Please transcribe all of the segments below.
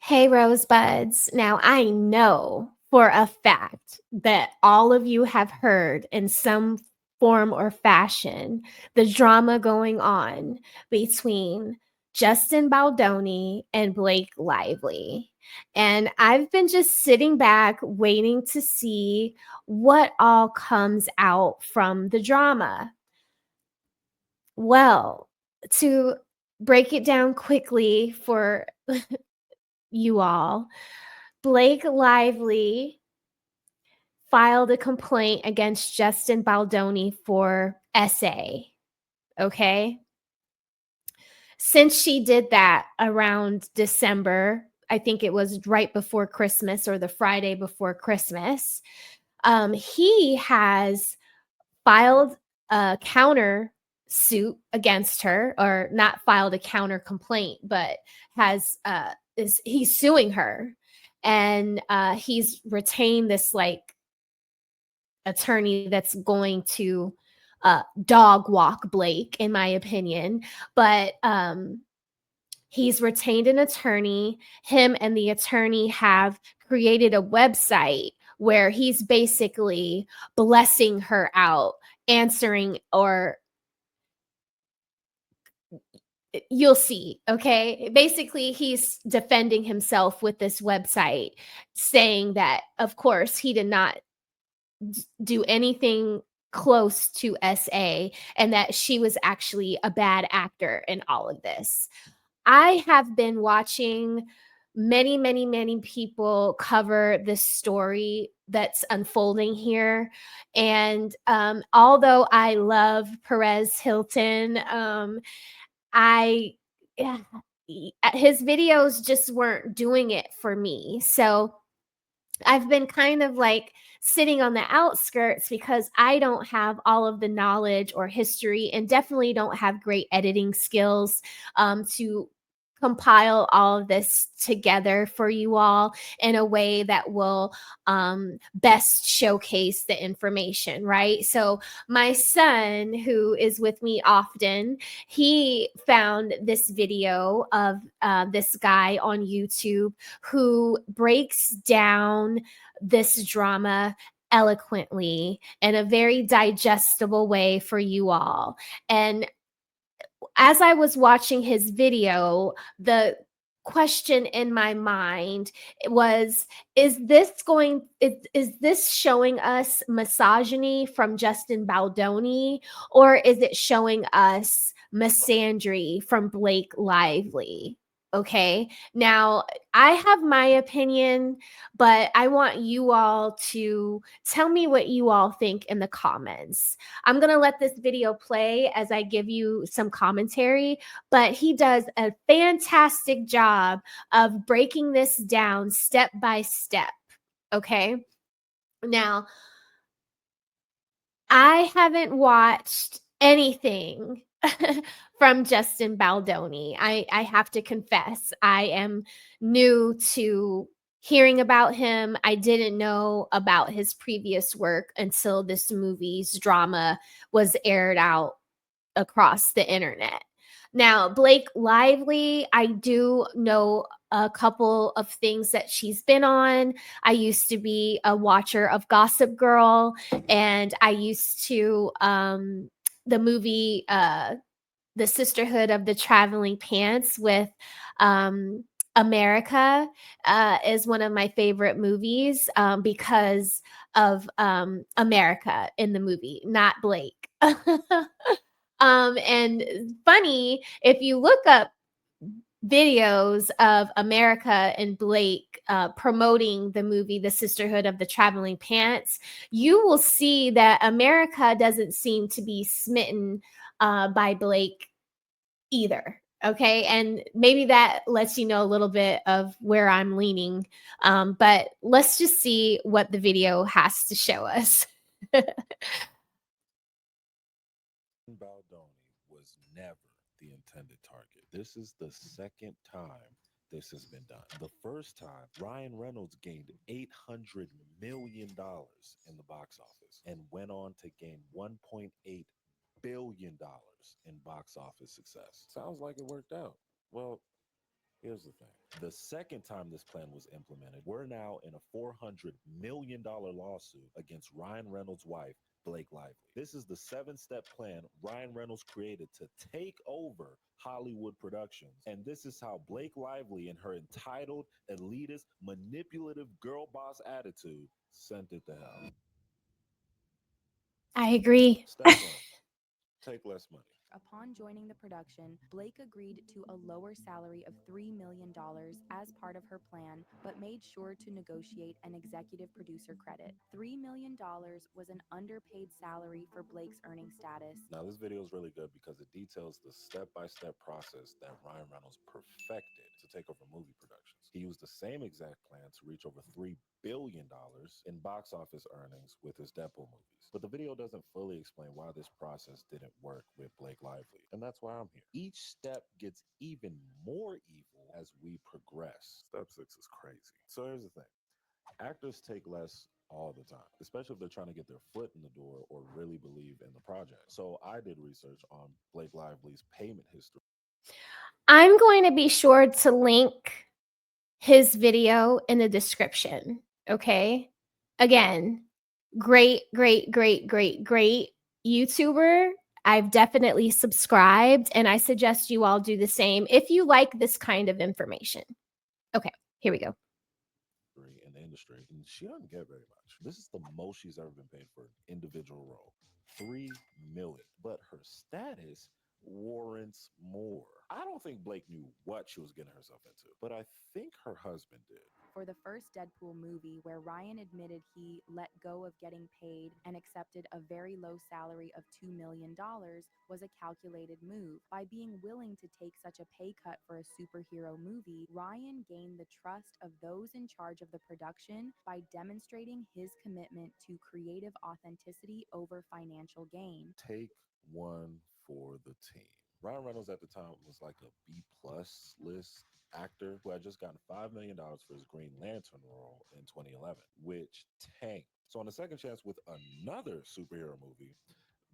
Hey, Rosebuds. Now, I know for a fact that all of you have heard in some form or fashion the drama going on between Justin Baldoni and Blake Lively. And I've been just sitting back waiting to see what all comes out from the drama. Well, to break it down quickly for you all, Blake Lively filed a complaint against Justin Baldoni for SA. Okay. Since she did that around December, I think it was right before Christmas or the Friday before Christmas, he has filed a counter suit against her, or not filed a counter complaint, but has he's suing her, and he's retained this like attorney that's going to dog walk Blake, in my opinion. But he's retained an attorney. Him and the attorney have created a website where he's basically blessing her out, answering, or you'll see. Okay. Basically, he's defending himself with this website, saying that, of course, he did not do anything close to SA, and that she was actually a bad actor in all of this. I have been watching many people cover this story that's unfolding here. And although I love Perez Hilton, I yeah, his videos just weren't doing it for me. So I've been kind of like sitting on the outskirts because I don't have all of the knowledge or history, and definitely don't have great editing skills to compile all of this together for you all in a way that will best showcase the information, right? So my son, who is with me often, he found this video of this guy on YouTube who breaks down this drama eloquently in a very digestible way for you all. And as I was watching his video, the question in my mind was, is this showing us misogyny from Justin Baldoni, or is it showing us misandry from Blake Lively? Okay. Now, I have my opinion, but I want you all to tell me what you all think in the comments. I'm going to let this video play as I give you some commentary, but he does a fantastic job of breaking this down step by step. Okay. Now, I haven't watched anything from Justin Baldoni. I have to confess, I am new to hearing about him. I didn't know about his previous work until this movie's drama was aired out across the internet. Now, Blake Lively, I do know a couple of things that she's been on. I used to be a watcher of Gossip Girl, and I used to the movie The Sisterhood of the Traveling Pants with America is one of my favorite movies because of America in the movie, not Blake. And funny, if you look up videos of America and Blake promoting the movie The Sisterhood of the Traveling Pants, you will see that America doesn't seem to be smitten by Blake either. Okay. And maybe that lets you know a little bit of where I'm leaning. But let's just see what the video has to show us. Baldoni was never the intended target. This is the second time this has been done. The first time, Ryan Reynolds gained $800 million in the box office and went on to gain $1.8 billion in box office success. Sounds like it worked out. Well, Here's the thing. The second time this plan was implemented, we're now in a $400 million lawsuit against Ryan Reynolds' wife, Blake Lively. This is the seven-step plan Ryan Reynolds created to take over Hollywood productions. And this is how Blake Lively and her entitled, elitist, manipulative girl boss attitude sent it to hell. I agree. Step one, take less money. Upon joining the production, Blake agreed to a lower salary of $3 million as part of her plan, but made sure to negotiate an executive producer credit. $3 million was an underpaid salary for Blake's earning status. Now, this video is really good because it details the step-by-step process that Ryan Reynolds perfected to take over movie productions. He used the same exact plan to reach over $3 billion in box office earnings with his Deadpool movies. But the video doesn't fully explain why this process didn't work with Blake Lively, and that's why I'm here. Each step gets even more evil as we progress. Step 6 is crazy. So here's the thing. Actors take less all the time, especially if they're trying to get their foot in the door or really believe in the project. So I did research on Blake Lively's payment history. I'm going to be sure to link his video in the description. Okay. Again, great, great, great, great, great YouTuber. I've definitely subscribed, and I suggest you all do the same if you like this kind of information. Okay, here we go. In the industry, and she doesn't get very much. This is the most she's ever been paid for an individual role, 3 million. But her status warrants more. I don't think Blake knew what she was getting herself into, but I think her husband did. For the first Deadpool movie, where Ryan admitted he let go of getting paid and accepted a very low salary of $2 million, was a calculated move. By being willing to take such a pay cut for a superhero movie, Ryan gained the trust of those in charge of the production by demonstrating his commitment to creative authenticity over financial gain. Take one for the team. Ryan Reynolds at the time was like a B plus list actor who had just gotten $5 million for his Green Lantern role in 2011, which tanked. So on the second chance with another superhero movie,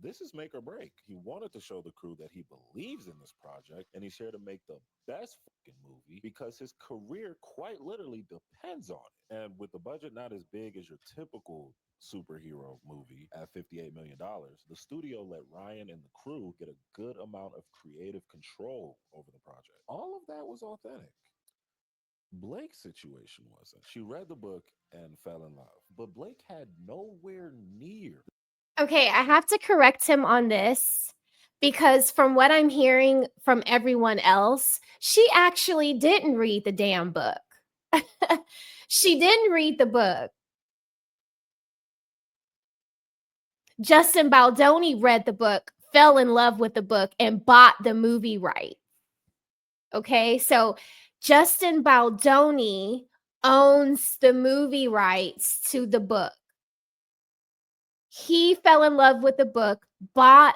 this is make or break. He wanted to show the crew that he believes in this project and he's here to make the best fucking movie because his career quite literally depends on it. And with the budget not as big as your typical superhero movie at $58 million, the studio let Ryan and the crew get a good amount of creative control over the project. All of that was authentic. Blake's situation wasn't. She read the book and fell in love, but Blake had nowhere near. Okay, I have to correct him on this because from what I'm hearing from everyone else, she actually didn't read the damn book. She didn't read the book. Justin Baldoni read the book, fell in love with the book, and bought the movie right. Okay, so Justin Baldoni owns the movie rights to the book. He fell in love with the book, bought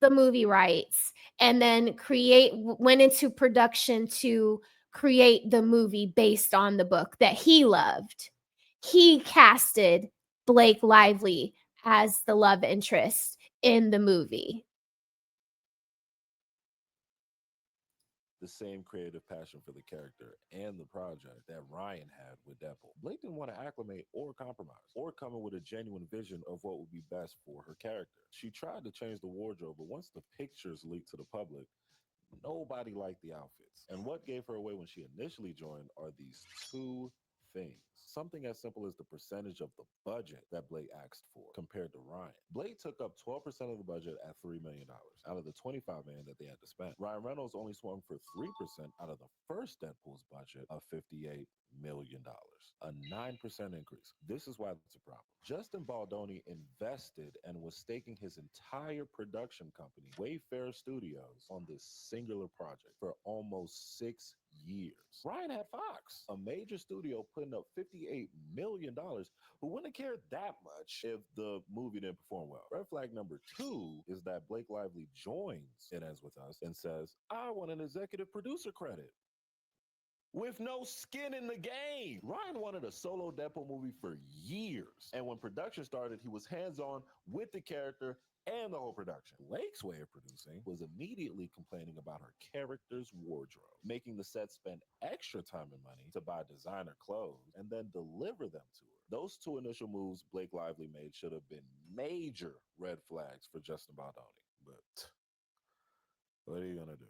the movie rights, and then went into production to create the movie based on the book that he loved. He casted Blake Lively as the love interest in the movie. The same creative passion for the character and the project that Ryan had with Deadpool. Blake didn't want to acclimate or compromise or come in with a genuine vision of what would be best for her character. She tried to change the wardrobe, but once the pictures leaked to the public, nobody liked the outfits. And what gave her away when she initially joined are these two things. Something as simple as the percentage of the budget that Blake asked for compared to Ryan. Blake took up 12% of the budget at $3 million out of the $25 million that they had to spend. Ryan Reynolds only swung for 3% out of the first Deadpool's budget of $58 million, a 9% increase. This is why it's a problem. Justin Baldoni invested and was staking his entire production company, Wayfair Studios, on this singular project for almost 6 years. Ryan had Fox, a major studio, putting up $58 million, who wouldn't have cared that much if the movie didn't perform well. Red flag number two is that Blake Lively joins It Ends With Us and says, I want an executive producer credit. with no skin in the game. Ryan wanted a solo Deadpool movie for years. And when production started, he was hands on with the character and the whole production. Blake's way of producing was immediately complaining about her character's wardrobe, making the set spend extra time and money to buy designer clothes and then deliver them to her. Those two initial moves Blake Lively made should have been major red flags for Justin Baldoni. But what are you going to do?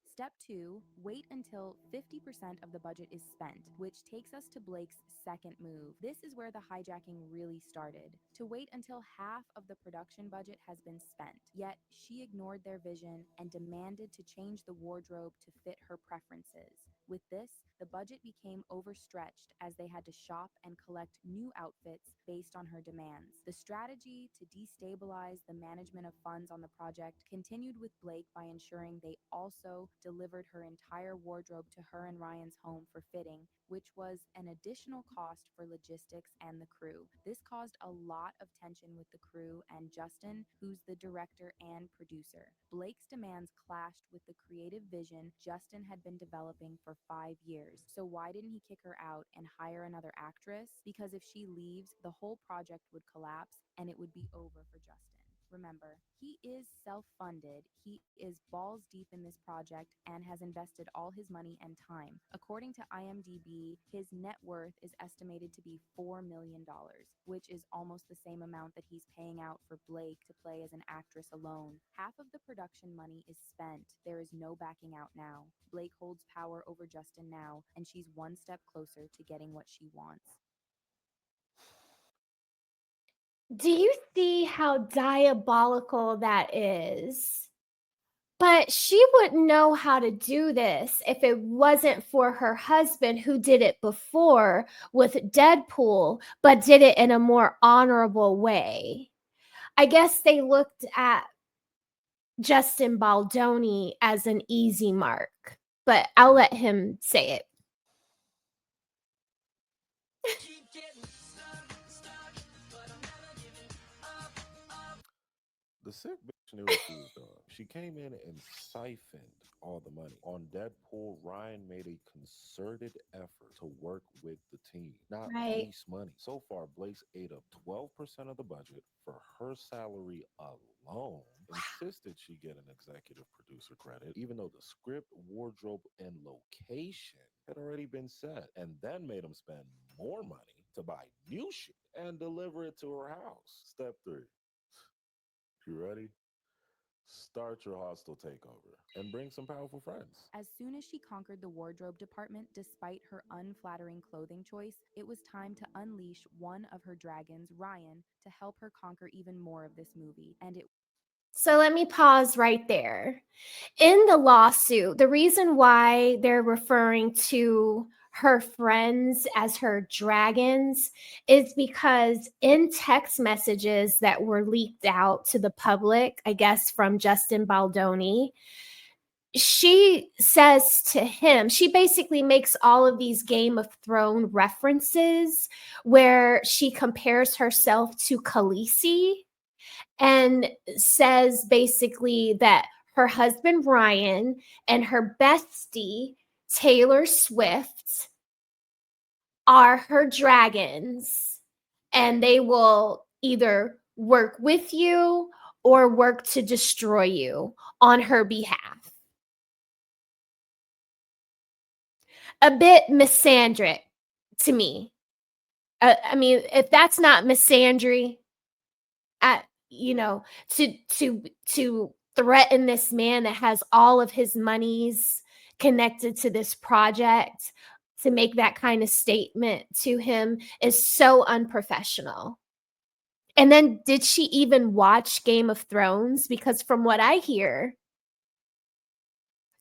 Step 2, wait until 50% of the budget is spent, which takes us to Blake's second move. This is where the hijacking really started. To wait until half of the production budget has been spent. Yet, she ignored their vision and demanded to change the wardrobe to fit her preferences. With this, the budget became overstretched as they had to shop and collect new outfits based on her demands. The strategy to destabilize the management of funds on the project continued with Blake by ensuring they also delivered her entire wardrobe to her and Ryan's home for fitting, which was an additional cost for logistics and the crew. This caused a lot of tension with the crew and Justin, who's the director and producer. Blake's demands clashed with the creative vision Justin had been developing for 5 years. So why didn't he kick her out and hire another actress? Because if she leaves, the whole project would collapse and it would be over for Justin. Remember, he is self funded, he is balls deep in this project, and has invested all his money and time. According to IMDb, his net worth is estimated to be $4 million, which is almost the same amount that he's paying out for Blake to play as an actress alone. Half of the production money is spent. There is no backing out now. Blake holds power over Justin now, and she's one step closer to getting what she wants. Do you see how diabolical that is? But she wouldn't know how to do this if it wasn't for her husband who did it before with Deadpool, but did it in a more honorable way. I guess they looked at Justin Baldoni as an easy mark, but I'll let him say it. The sick bitch knew what she was doing. She came in and siphoned all the money. On Deadpool, Ryan made a concerted effort to work with the team, not Right. waste money. So far, Blake's ate up 12% of the budget for her salary alone. Insisted she get an executive producer credit, even though the script, wardrobe, and location had already been set, and then made him spend more money to buy new shit and deliver it to her house. Step 3. You ready? Start your hostile takeover and bring some powerful friends. As soon as she conquered the wardrobe department, despite her unflattering clothing choice, it was time to unleash one of her dragons, Ryan, to help her conquer even more of this movie. And it So let me pause right there. In the lawsuit, the reason why they're referring to her friends as her dragons is because in text messages that were leaked out to the public, I guess from Justin Baldoni, she says to him, she basically makes all of these Game of Thrones references where she compares herself to Khaleesi and says basically that her husband Ryan and her bestie Taylor Swift are her dragons, and they will either work with you or work to destroy you on her behalf. A bit misandric to me. I mean, if that's not misandry, at you know, to threaten this man that has all of his monies connected to this project, to make that kind of statement to him is so unprofessional. And then did she even watch Game of Thrones? Because from what I hear,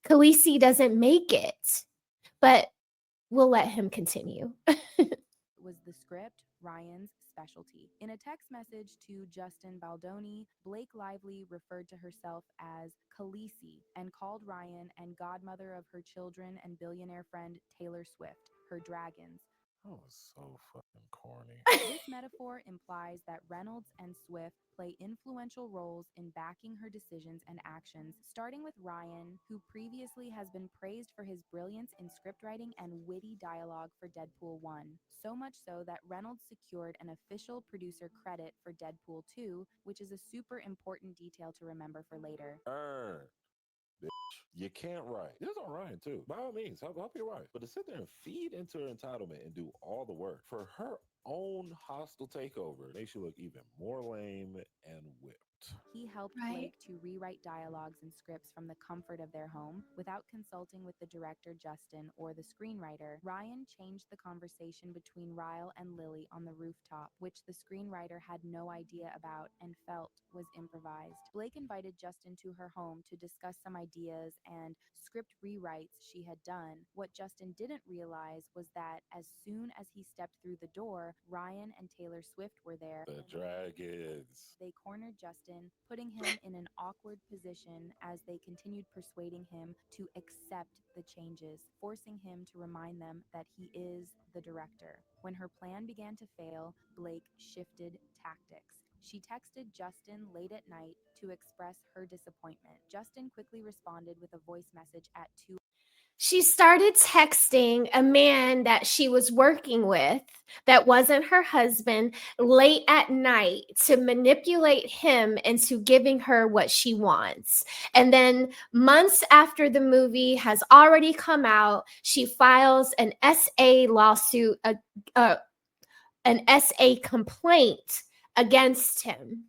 Khaleesi doesn't make it. But we'll let him continue. was the script Ryan's specialty. In a text message to Justin Baldoni, Blake Lively referred to herself as Khaleesi and called Ryan and godmother of her children and billionaire friend Taylor Swift her dragons. That was so fucking corny. This metaphor implies that Reynolds and Swift play influential roles in backing her decisions and actions, starting with Ryan, who previously has been praised for his brilliance in scriptwriting and witty dialogue for Deadpool 1. So much so that Reynolds secured an official producer credit for Deadpool 2, which is a super important detail to remember for later. Earn. You can't write. This is on Ryan too. By all means, help your wife. But to sit there and feed into her entitlement and do all the work for her own hostile takeover makes you look even more lame and whipped. He helped Right. Blake to rewrite dialogues and scripts from the comfort of their home without consulting with the director Justin or the screenwriter. Ryan changed the conversation between Ryle and Lily on the rooftop, which the screenwriter had no idea about and felt was improvised. Blake invited Justin to her home to discuss some ideas and script rewrites she had done. What Justin didn't realize was that as soon as he stepped through the door, Ryan and Taylor Swift were there. The dragons. They cornered Justin, putting him in an awkward position as they continued persuading him to accept the changes, forcing him to remind them that he is the director. When her plan began to fail, Blake shifted tactics. She texted Justin late at night to express her disappointment. Justin quickly responded with a voice message at 2. She started texting a man that she was working with that wasn't her husband late at night to manipulate him into giving her what she wants. And then months after the movie has already come out, she files an SA lawsuit, uh, an SA complaint against him.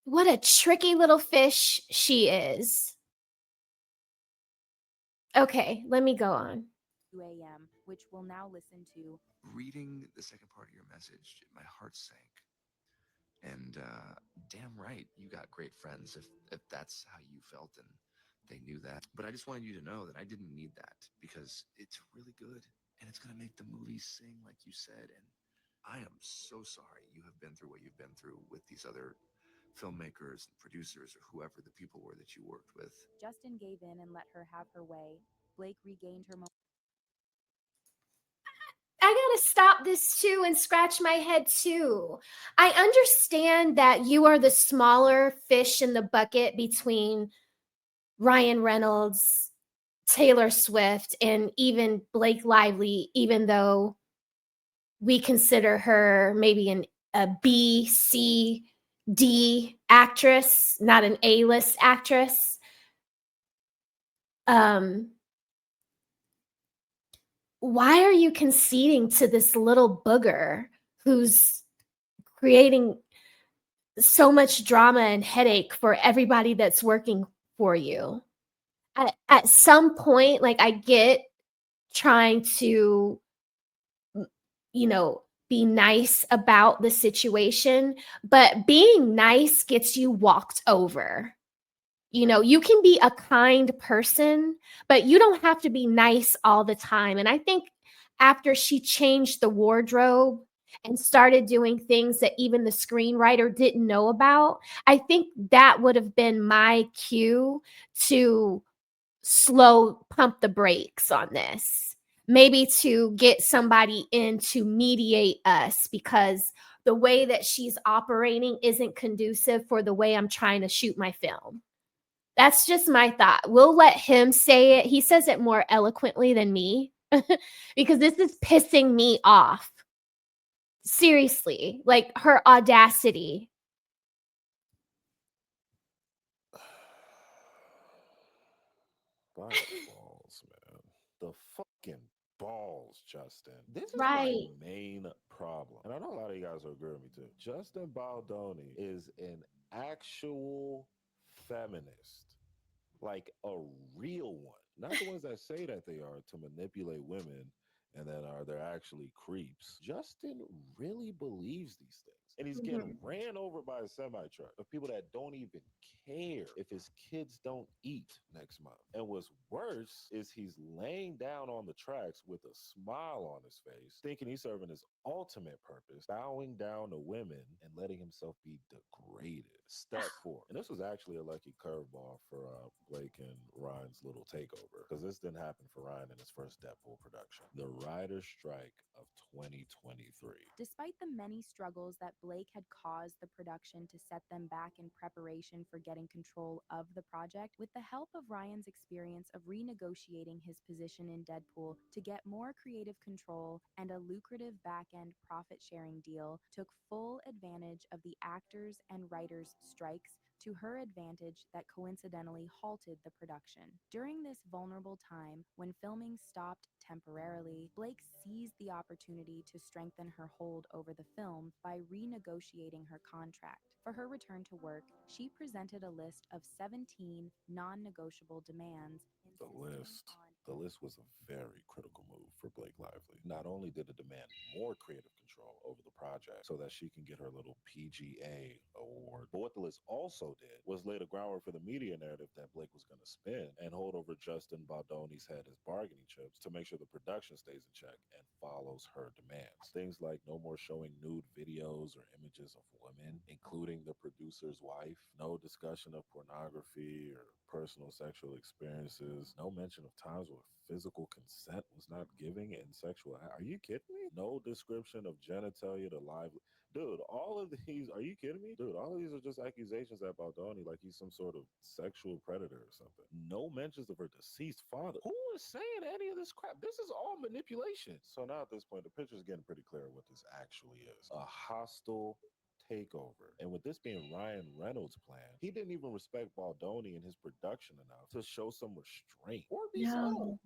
What a tricky little fish she is. Okay, let me go on. 2 a.m., which we'll now listen to. Reading the second part of your message, my heart sank. And damn right, you got great friends if that's how you felt and they knew that. But I just wanted you to know that I didn't need that because it's really good and it's going to make the movie sing like you said. And I am so sorry you have been through what you've been through with these other filmmakers and producers or whoever the people were that you worked with. Justin gave in and let her have her way. Blake regained her I gotta stop this too and scratch my head too. I understand that you are the smaller fish in the bucket between Ryan Reynolds, Taylor Swift, and even Blake Lively, even though we consider her maybe a B, C, D actress, not an A-list actress. Um, why are you conceding to this little booger who's creating so much drama and headache for everybody that's working for you? At some point, like, I get trying to, you know, be nice about the situation, but being nice gets you walked over. You know, you can be a kind person, but you don't have to be nice all the time. And I think after she changed the wardrobe and started doing things that even the screenwriter didn't know about, I think that would have been my cue to slow pump the brakes on this. Maybe to get somebody in to mediate us because the way that she's operating isn't conducive for the way I'm trying to shoot my film. That's just my thought. We'll let him say it. He says it more eloquently than me because this is pissing me off. Seriously, like her audacity. By the balls, man. The fucking balls, Justin. This is my Right. main problem. And I know a lot of you guys will agree with me too. Justin Baldoni is an actual feminist. Like a real one. Not the ones that say that they are to manipulate women and then are they're actually creeps. Justin really believes these things. And he's getting Mhm. ran over by a semi truck of people that don't even care if his kids don't eat next month. And what's worse is he's laying down on the tracks with a smile on his face, thinking he's serving his ultimate purpose, bowing down to women and letting himself be degraded. Step four. And this was actually a lucky curveball for Blake and Ryan's little takeover, because this didn't happen for Ryan in his first Deadpool production. The writer's strike of 2023. Despite the many struggles that Blake had caused the production to set them back in preparation for getting control of the project, with the help of Ryan's experience of renegotiating his position in Deadpool to get more creative control and a lucrative back-end profit-sharing deal, took full advantage of the actors and writers' strikes to her advantage that coincidentally halted the production. During this vulnerable time, when filming stopped temporarily, Blake seized the opportunity to strengthen her hold over the film by renegotiating her contract. For her return to work, she presented a list of 17 non-negotiable demands, The insisting list. on The list was a very critical move for Blake Lively. Not only did it demand more creative control over the project so that she can get her little PGA award, but what the list also did was lay the groundwork for the media narrative that Blake was going to spin and hold over Justin Baldoni's head as bargaining chips to make sure the production stays in check and follows her demands. Things like no more showing nude videos or images of women, including the producer's wife, no discussion of pornography or personal sexual experiences, no mention of times where physical consent was not given in sexual Are you kidding me? No description of genitalia to live. Dude, all of these, are you kidding me? Dude, all of these are just accusations at Baldoni like he's some sort of sexual predator or something. No mentions of her deceased father. Who is saying any of this crap? This is all manipulation. So now at this point, the picture's getting pretty clear what this actually is. A hostile takeover. And with this being Ryan Reynolds' plan, he didn't even respect Baldoni and his production enough to show some restraint or be No. subtle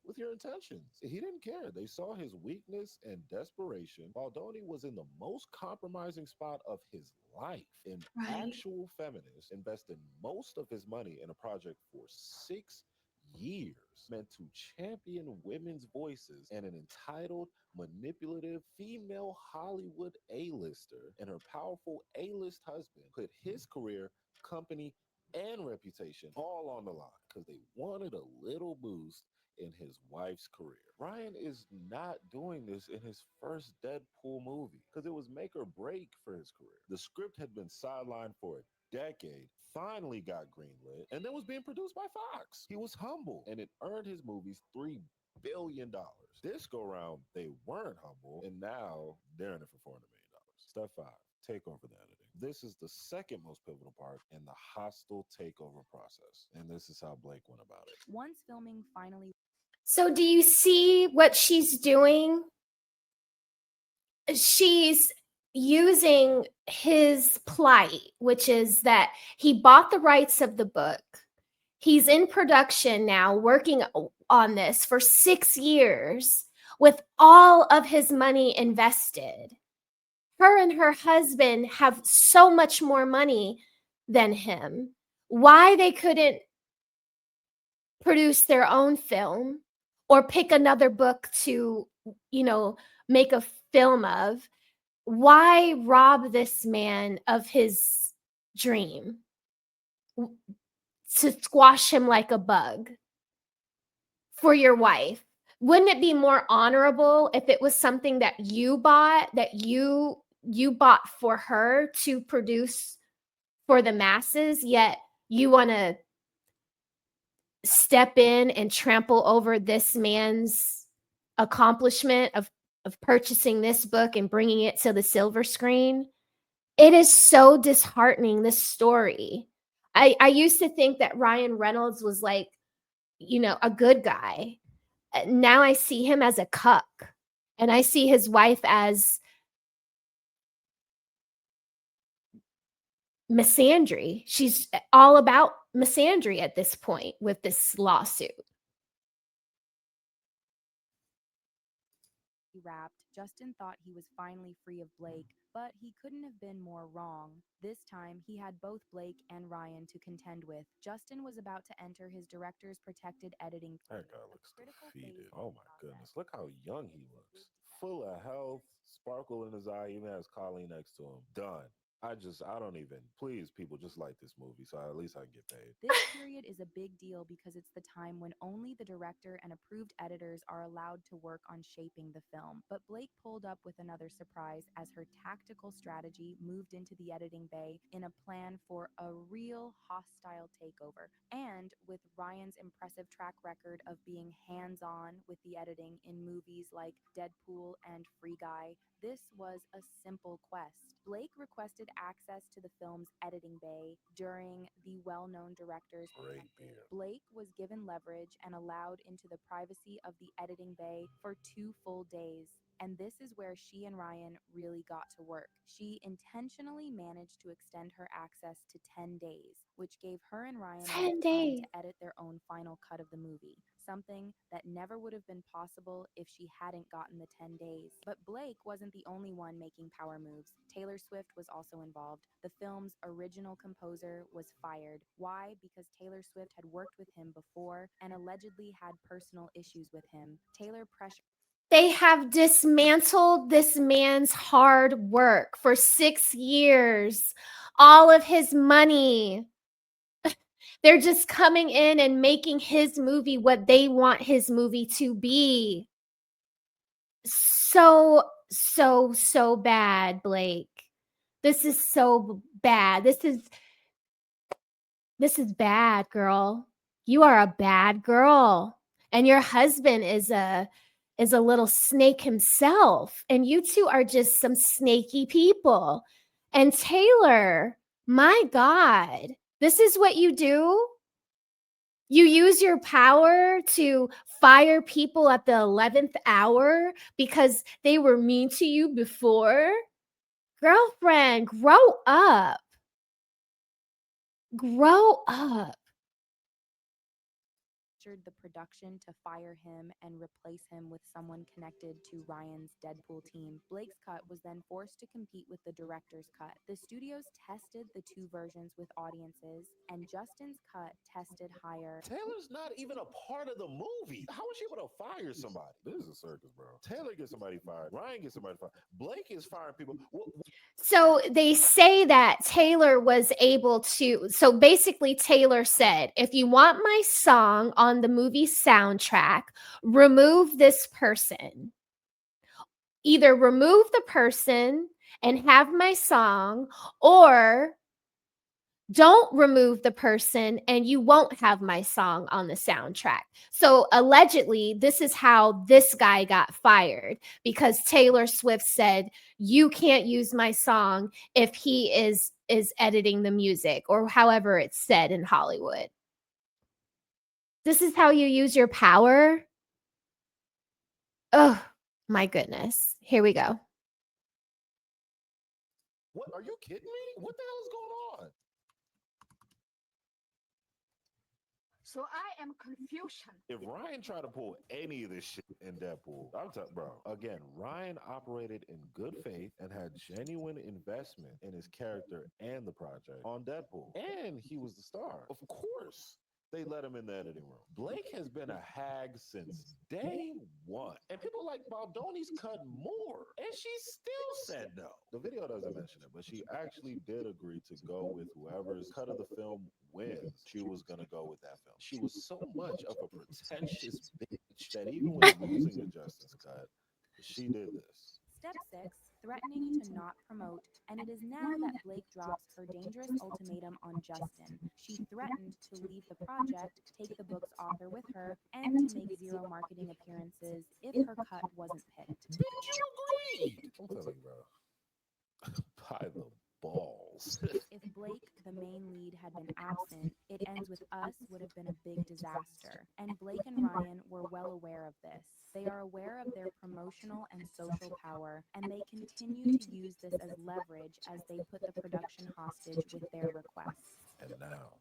with your intentions. He didn't care. They saw his weakness and desperation. Baldoni was in the most compromising spot of his life. An Right. actual feminist invested most of his money in a project for 6 years meant to champion women's voices, and an entitled, manipulative female Hollywood A-lister and her powerful A-list husband put his career, company, and reputation all on the line because they wanted a little boost in his wife's career. Ryan is not doing this in his first Deadpool movie because it was make or break for his career. The script had been sidelined for a decade, finally got greenlit, and then was being produced by Fox. He was humble, and it earned his movies $3 billion. This go round, they weren't humble, and now they're in it for $400 million. Step five, take over the editing. This is the second most pivotal part in the hostile takeover process, and this is how Blake went about it. once filming finally. So do you see what she's doing? She's using his plight, which is that he bought the rights of the book. He's in production now, working on this for 6 years with all of his money invested. Her and her husband have so much more money than him. Why they couldn't produce their own film or pick another book to, make a film of? Why rob this man of his dream to squash him like a bug for your wife? Wouldn't it be more honorable if it was something that you bought, that you bought for her to produce for the masses, yet you want to step in and trample over this man's accomplishment of purchasing this book and bringing it to the silver screen? It is so disheartening, this story. I used to think that Ryan Reynolds was like, a good guy. Now I see him as a cuck, and I see his wife as misandry. She's all about misandry at this point with this lawsuit. Wrapped, Justin thought he was finally free of Blake, but he couldn't have been more wrong. This time, he had both Blake and Ryan to contend with. Justin was about to enter his director's protected editing That phase, guy a looks critical defeated. phase of Oh the my process. goodness. Look how young he looks. Full of health, sparkle in his eye. He even has Colleen next to him. Done. I don't even. Please, people, just like this movie, so at least I can get paid. This period is a big deal because it's the time when only the director and approved editors are allowed to work on shaping the film. But Blake pulled up with another surprise as her tactical strategy moved into the editing bay in a plan for a real hostile takeover. And with Ryan's impressive track record of being hands-on with the editing in movies like Deadpool and Free Guy, this was a simple quest. Blake requested access to the film's editing bay during the well-known director's Great beer. Blake was given leverage and allowed into the privacy of the editing bay for 2 full days. And this is where she and Ryan really got to work. She intentionally managed to extend her access to 10 days, which gave her and Ryan 10 enough time days. to edit their own final cut of the movie, something that never would have been possible if she hadn't gotten the 10 days. But Blake wasn't the only one making power moves. Taylor Swift was also involved. The film's original composer was fired. Why? Because Taylor Swift had worked with him before and allegedly had personal issues with him. Taylor pressured They have dismantled this man's hard work for 6 years, all of his money. They're just coming in and making his movie what they want his movie to be. So, so bad, Blake. This is so bad. This is bad, girl. You are a bad girl. And your husband is a little snake himself. And you two are just some snaky people. And Taylor, my God, this is what you do? You use your power to fire people at the 11th hour because they were mean to you before? Girlfriend, grow up. Grow up. the production to fire him and replace him with someone connected to Ryan's Deadpool team. Blake's cut was then forced to compete with the director's cut. The studios tested the 2 versions with audiences, and Justin's cut tested higher. Taylor's not even a part of the movie. How is she able to fire somebody? This is a circus, bro. Taylor gets somebody fired. Ryan gets somebody fired. Blake is firing people. So they say that Taylor was able to. So basically, Taylor said, if you want my song on the movie soundtrack, remove this person. Either remove the person and have my song, or don't remove the person and you won't have my song on the soundtrack. So allegedly, this is how this guy got fired, because Taylor Swift said, you can't use my song if he is editing the music, or however it's said in Hollywood. This is how you use your power? Oh, my goodness. Here we go. What? Are you kidding me? What the hell is going on? So I am confusion. If Ryan tried to pull any of this shit in Deadpool, I'm telling, bro, again, Ryan operated in good faith and had genuine investment in his character and the project on Deadpool. And he was the star. Of course, they let him in the editing room. Blake has been a hag since day one. And people like Baldoni's cut more. And she still said no. The video doesn't mention it, but she actually did agree to go with whoever's cut of the film wins. She was going to go with that film. She was so much of a pretentious bitch that even when losing to Justin's cut, she did this. Step 6, threatening to not promote, and it is now that Blake drops her dangerous ultimatum on Justin. She threatened to leave the project, take the book's author with her, and to make 0 marketing appearances if her cut wasn't picked. Bitch, you agreed! I'm telling you, bro. By the balls. If Blake, the main lead, had been absent, It Ends With Us would have been a big disaster. And Blake and Ryan were well aware of this. They are aware of their promotional and social power, and they continue to use this as leverage as they put the production hostage with their requests. And now,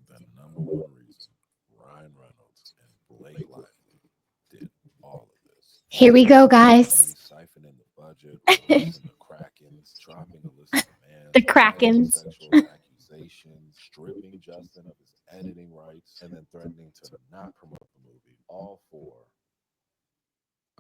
the #1 reason Ryan Reynolds and Blake Lively did all of this. Here we go, guys. Siphoning the budget, releasing the Krakens, dropping a list of demands, The Krakens. sexual accusations, stripping Justin of his editing rights, and then threatening to not promote the movie. All for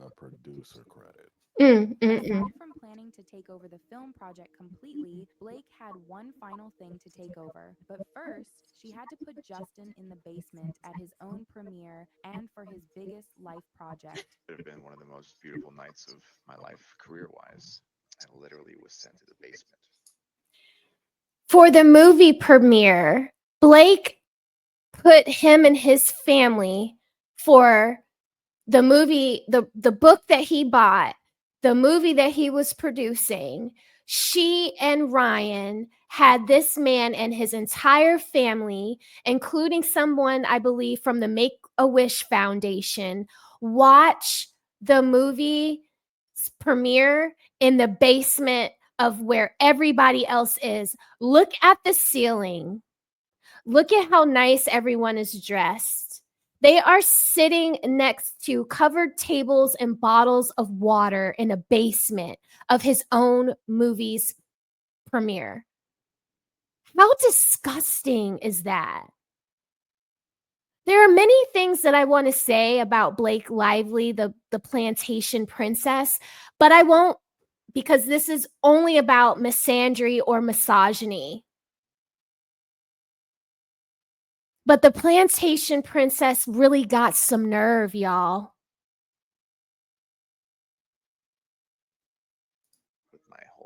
A producer credit. Aside from planning to take over the film project completely, Blake had one final thing to take over. But first, she had to put Justin in the basement at his own premiere and for his biggest life project. It had been one of the most beautiful nights of my life, career-wise. I literally was sent to the basement. For the movie premiere, Blake put him and his family for the movie, the book that he bought, the movie that he was producing. She and Ryan had this man and his entire family, including someone I believe from the Make-A-Wish Foundation, watch the movie premiere in the basement of where everybody else is. Look at the ceiling. Look at how nice everyone is dressed. They are sitting next to covered tables and bottles of water in a basement of his own movie's premiere. How disgusting is that? There are many things that I want to say about Blake Lively, the plantation princess, but I won't, because this is only about misandry or misogyny. But the plantation princess really got some nerve, y'all. With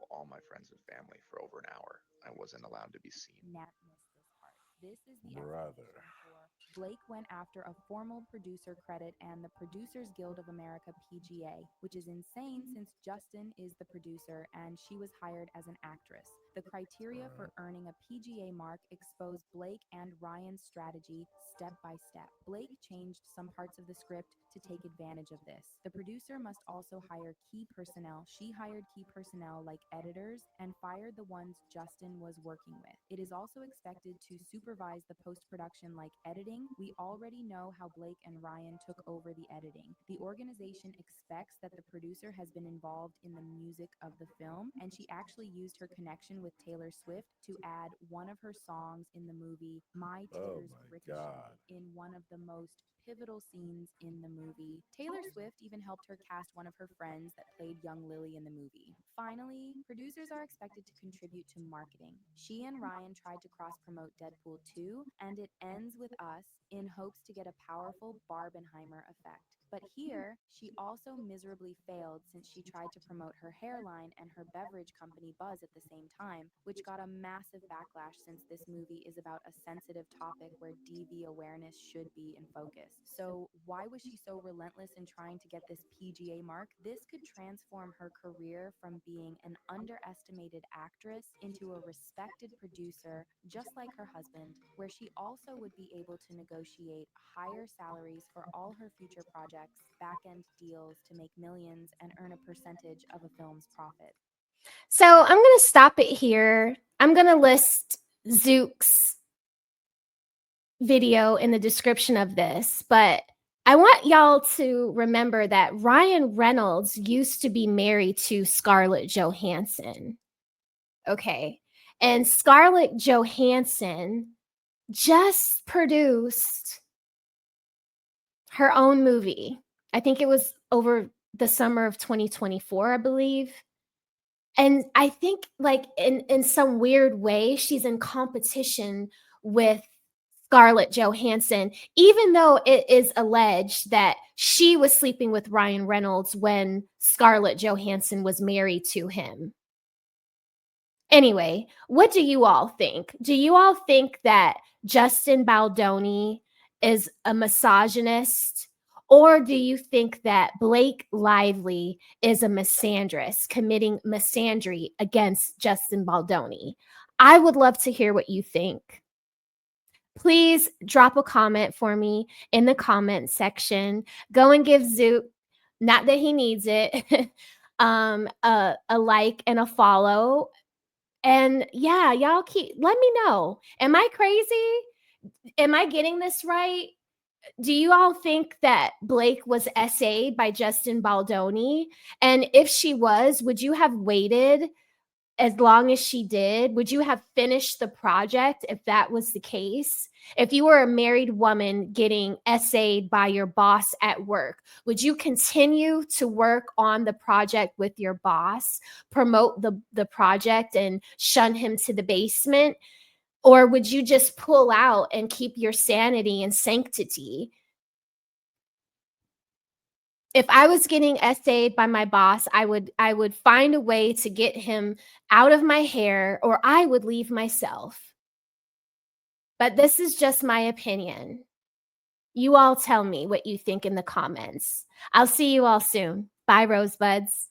all my friends and family for over an hour. I wasn't allowed to be seen. Nat missed this part. This is the Brother. explanation for Blake went after a formal producer credit and the Producers Guild of America PGA, which is insane since Justin is the producer and she was hired as an actress. The criteria for earning a PGA mark exposed Blake and Ryan's strategy step by step. Blake changed some parts of the script to take advantage of this. The producer must also hire key personnel. She hired key personnel like editors and fired the ones Justin was working with. It is also expected to supervise the post-production like editing. We already know how Blake and Ryan took over the editing. The organization expects that the producer has been involved in the music of the film, and she actually used her connection with Taylor Swift to add one of her songs in the movie My Tears Ricochet God. in one of the most pivotal scenes in the movie. Taylor Swift even helped her cast one of her friends that played young Lily in the movie. Finally, producers are expected to contribute to marketing. She and Ryan tried to cross-promote Deadpool 2, and it ends with us in hopes to get a powerful Barbenheimer effect. But here, she also miserably failed since she tried to promote her hairline and her beverage company Buzz at the same time, which got a massive backlash since this movie is about a sensitive topic where DV awareness should be in focus. So why was she so relentless in trying to get this PGA mark? This could transform her career from being an underestimated actress into a respected producer, just like her husband, where she also would be able to negotiate higher salaries for all her future projects, back-end deals to make millions, and earn a percentage of a film's profit. So I'm going to stop it here. I'm going to list Zook's video in the description of this, but I want y'all to remember that Ryan Reynolds used to be married to Scarlett Johansson. Okay. And Scarlett Johansson just produced her own movie. I think it was over the summer of 2024, I believe. And I think like in some weird way, she's in competition with Scarlett Johansson, even though it is alleged that she was sleeping with Ryan Reynolds when Scarlett Johansson was married to him. Anyway, what do you all think? Do you all think that Justin Baldoni is a misogynist? Or do you think that Blake Lively is a misandrist committing misandry against Justin Baldoni? I would love to hear what you think. Please drop a comment for me in the comment section. Go and give Zook, not that he needs it, a like and a follow. And yeah, y'all let me know. Am I crazy? Am I getting this right? Do you all think that Blake was SA'd by Justin Baldoni? And if she was, would you have waited as long as she did? Would you have finished the project if that was the case? If you were a married woman getting essayed by your boss at work, would you continue to work on the project with your boss, promote the project and shun him to the basement? Or would you just pull out and keep your sanity and sanctity? If I was getting essayed by my boss, I would find a way to get him out of my hair, or I would leave myself. But this is just my opinion. You all tell me what you think in the comments. I'll see you all soon. Bye, Rosebuds.